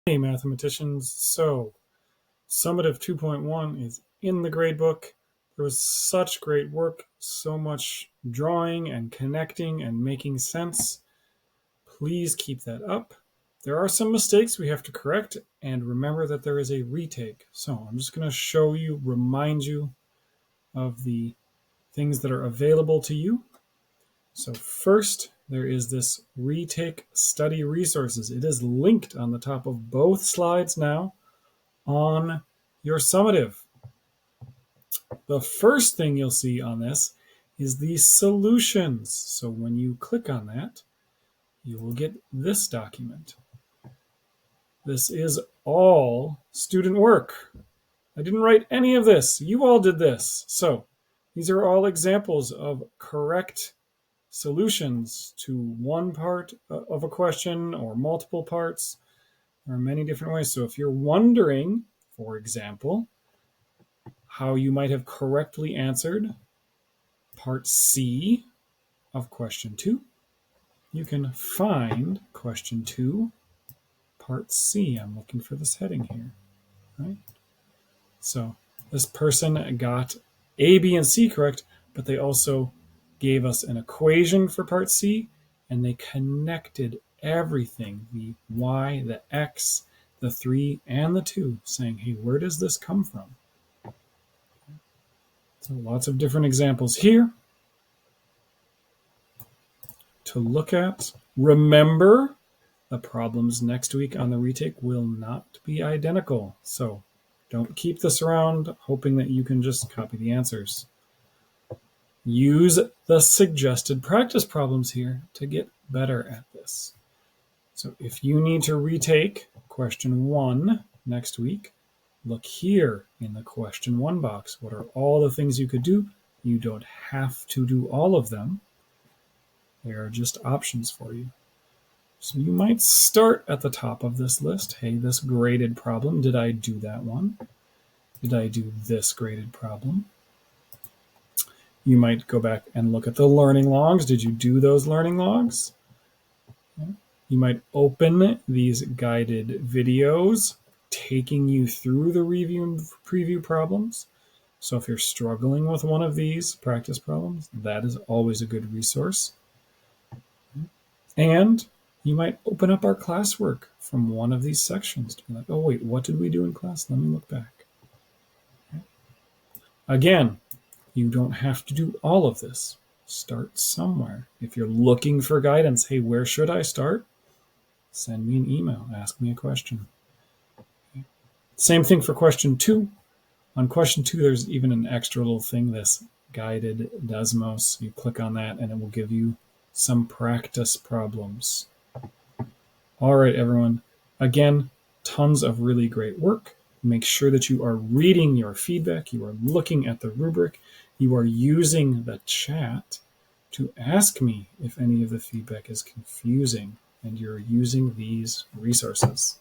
Hey mathematicians, so Summative 2.1 is in the gradebook. There was such great work, so much drawing and connecting and making sense. Please keep that up. There are some mistakes we have to correct, and remember that there is a retake. So I'm just going to show you, remind you of the things that are available to you. So first, there is this retake study resources. It is linked on the top of both slides now on your summative. The first thing you'll see on this is the solutions. So when you click on that, you will get this document. This is all student work. I didn't write any of this. You all did this. So these are all examples of correct solutions to one part of a question or multiple parts. There are many different ways. So if you're wondering, for example, how you might have correctly answered part C of question 2, you can find question 2, part C. I'm looking for this heading here, right? So this person got A, B, and C correct, but they also gave us an equation for part C, and they connected everything, the Y, the X, the 3, and the 2, saying, hey, where does this come from? So lots of different examples here to look at. Remember, the problems next week on the retake will not be identical. So don't keep this around hoping that you can just copy the answers. Use the suggested practice problems here to get better at this. So if you need to retake question 1 next week, look here in the question 1 box. What are all the things you could do? You don't have to do all of them. There are just options for you. So you might start at the top of this list. Hey, this graded problem, did I do that one? Did I do this graded problem? You might go back and look at the learning logs. Did you do those learning logs? You might open these guided videos taking you through the review and preview problems. So if you're struggling with one of these practice problems, that is always a good resource. And you might open up our classwork from one of these sections to be like, oh, wait, what did we do in class? Let me look back. Okay. Again, you don't have to do all of this. Start somewhere. If you're looking for guidance, hey, where should I start? Send me an email. Ask me a question. Okay. Same thing for question 2. On question 2, there's even an extra little thing, this guided Desmos. You click on that and it will give you some practice problems. All right, everyone. Again, tons of really great work. Make sure that you are reading your feedback. You are looking at the rubric. You are using the chat to ask me if any of the feedback is confusing, and you're using these resources.